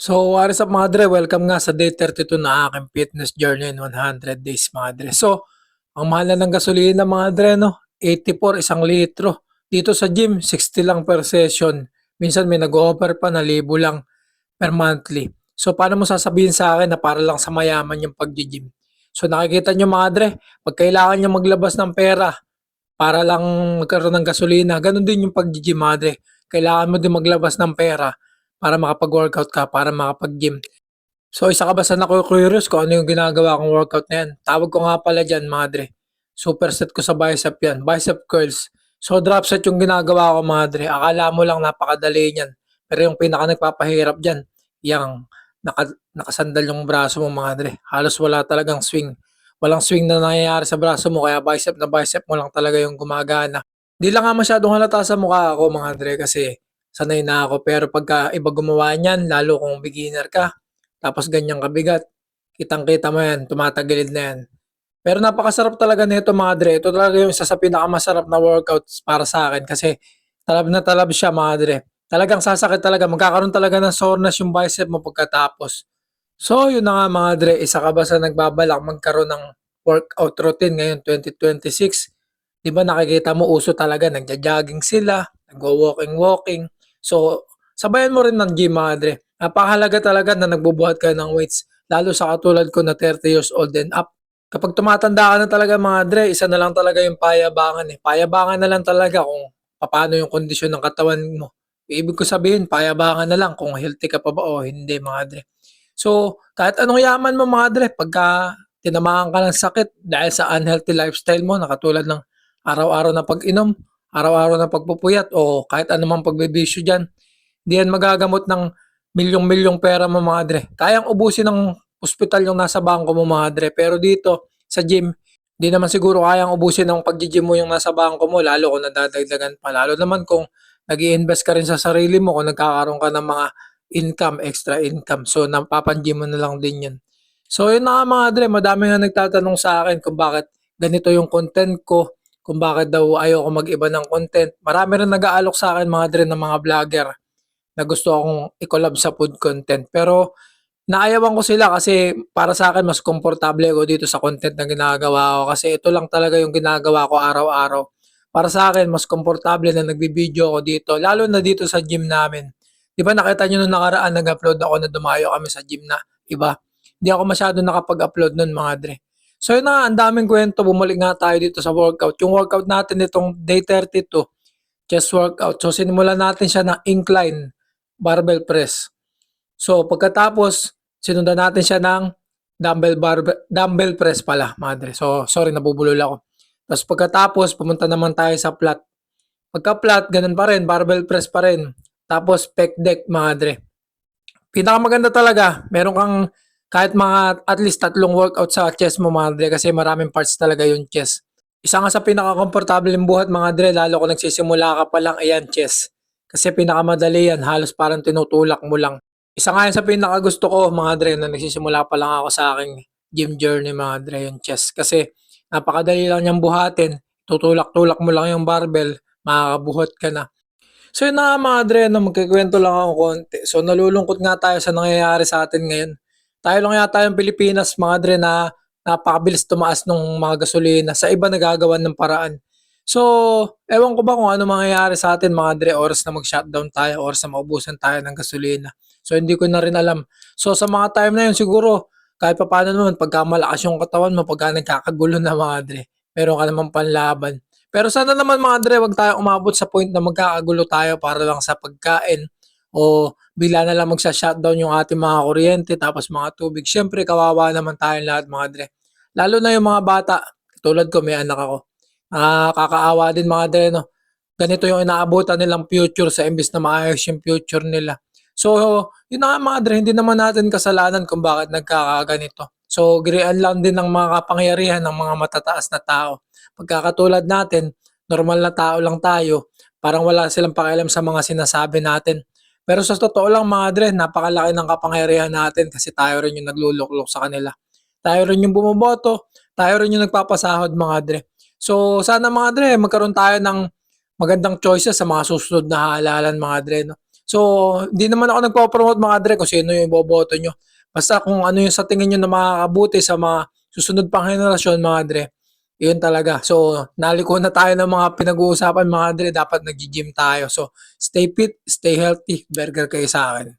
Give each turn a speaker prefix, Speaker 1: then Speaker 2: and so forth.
Speaker 1: So, what is up mga dre? Welcome nga sa day 32 na aking fitness journey in 100 days mga dre. So, ang mahal na ng gasolina mga dre, no? 84 isang litro. Dito sa gym, 60 lang per session. Minsan may nag-offer pa na libo lang per monthly. So, paano mo sasabihin sa akin na para lang sa mayaman yung pag-gym? So, nakikita nyo mga dre, pag kailangan nyo maglabas ng pera para lang magkaroon ng gasolina, ganun din yung pag-gym mga dre. Kailangan mo din maglabas ng pera para makapag-workout ka, para makapag-gym. So, isa ka ba sa naku-curious kung ano yung ginagawa kong workout na yan? Tawag ko nga pala dyan, madre. Superset ko sa bicep yan. Bicep curls. So, drop set yung ginagawa ko, madre. Akala mo lang napakadali niyan. Pero yung pinaka nagpapahirap dyan, yung nakasandal yung braso mo, madre. Halos wala talagang swing. Walang swing na nangyayari sa braso mo, kaya bicep na bicep mo lang talaga yung gumagana. Di lang nga masyadong halata sa mukha ako, mga dre, kasi sanay na ako. Pero pagka iba gumawa niyan, lalo kung beginner ka, tapos ganyang kabigat, kitang-kita mo yan, tumatagilid na yan. Pero napakasarap talaga nito mga dre. Ito talaga yung isa sa pinakamasarap na workouts para sa akin kasi talab na talab siya mga dre. Talagang sasakit talaga. Magkakaroon talaga ng soreness yung bicep mo pagkatapos. So yun na nga mga dre, isa ka ba sa nagbabalak magkaroon ng workout routine ngayon 2026? Di ba nakikita mo uso talaga, nagja-jogging sila, nagwo-walking-walking. So sabayan mo rin ng gym mga dre. Napakahalaga talaga na nagbubuhat ka ng weights, lalo sa katulad ko na 30 years old and up. Kapag tumatanda ka na talaga mga dre, isa na lang talaga yung payabangan eh. Payabangan na lang talaga kung paano yung kondisyon ng katawan mo. Ibig ko sabihin, payabangan na lang kung healthy ka pa ba o hindi mga dre. So, kahit anong yaman mo mga dre, pagka tinamaan ka ng sakit dahil sa unhealthy lifestyle mo, na katulad ng araw-araw na pag-inom, araw-araw na pagpupuyat, o kahit anumang pagbibisyo dyan, hindi yan magagamot ng milyong-milyong pera mo mga dre. Kayang ubusin ng ospital yung nasa bangko mo mga dre. Pero dito, sa gym, hindi naman siguro kayang ubusin ng pag-gym mo yung nasa bangko mo, lalo kung nadadagdagan pa. Lalo naman kung nag invest ka rin sa sarili mo, kung nagkakaroon ka ng mga income, extra income. So, napapan-gym mo na lang din yun. So, yun na nga mga dre, madami nga nagtatanong sa akin kung bakit ganito yung content ko, kung bakit daw ayoko mag-iba ng content. Marami rin nag-aalok sa akin mga dre ng mga vlogger na gusto akong i-collab sa food content. Pero naayawan ko sila kasi para sa akin mas komportable ako dito sa content na ginagawa ko kasi ito lang talaga yung ginagawa ko araw-araw. Para sa akin mas komportable na nagbibideo ako dito lalo na dito sa gym namin. 'Di ba nakita niyo nung nakaraan nag-upload ako na dumayo kami sa gym na iba. Hindi ako masyado nakapag-upload nun mga dre. So yun na, ang daming kwento. Bumalik nga tayo dito sa workout. Yung workout natin itong day 32, chest workout. So sinimulan natin siya na incline barbell press. So pagkatapos, sinundan natin siya ng dumbbell press pala, madre. So sorry, nabubulol ako. Tapos pagkatapos, pumunta naman tayo sa flat. Pagka flat, ganun pa rin, barbell press pa rin. Tapos pec deck, madre. Pinakamaganda talaga, meron kang kahit mga at least tatlong workout sa chest mo, madre, kasi maraming parts talaga yung chest. Isa nga sa pinaka-komportableng buhat mga dre, lalo kung nagsisimula ka pa lang, ayan, chest. Kasi pinakamadali yan, halos parang tinutulak mo lang. Isa nga yan sa pinakagusto ko mga dre, na nagsisimula pa lang ako sa aking gym journey mga dre, yung chest. Kasi napakadali lang niyang buhatin, tutulak-tulak mo lang yung barbell, makakabuhat ka na. So yun na nga mga dre, no, magkikwento lang ako konti. So nalulungkot nga tayo sa nangyayari sa atin ngayon. Tayo lang yata yung Pilipinas mga dre na napakabilis tumaas ng mga gasolina. Sa iba nagagawan ng paraan. So, ewan ko ba kung ano mangyayari sa atin mga dre, oras na mag-shutdown tayo, oras na maubusan tayo ng gasolina. So, hindi ko na rin alam. So, sa mga time na yun, siguro, kahit pa paano naman, pagka malakas yung katawan mo, pagka nagkakagulo na mga dre, meron ka naman panlaban. Pero sana naman mga dre, wag tayo umabot sa point na magkakagulo tayo para lang sa pagkain o bigla na lang magsha-shutdown yung ating mga kuryente tapos mga tubig. Siyempre, kawawa naman tayong lahat mga dre. Lalo na yung mga bata, tulad ko, may anak ako. Nakakaawa din mga dre, no? Ganito yung inaabutan nilang future sa imbis na maayos yung future nila. So, yun na nga mga dre, hindi naman natin kasalanan kung bakit nagkakaganito. So, girian lang din ng mga kapangyarihan ng mga matataas na tao. Pagkakatulad natin, normal na tao lang tayo, parang wala silang pakialam sa mga sinasabi natin. Pero sa totoo lang mga dre, napakalaki ng kapangyarihan natin kasi tayo rin yung nagluluklok sa kanila. Tayo rin yung bumoboto, tayo rin yung nagpapasahod mga dre. So sana mga dre, magkaroon tayo ng magandang choices sa mga susunod na halalan mga dre. No? So, hindi naman ako nagpo-promote mga dre kung sino yung iboboto nyo. Basta kung ano yung sa tingin nyo na makakabuti sa mga susunod pang henerasyon mga dre, yun talaga. So, naliko na tayo ng mga pinag-uusapan mga dre, dapat nag-gym tayo. So, stay fit, stay healthy, burger kayo sa akin.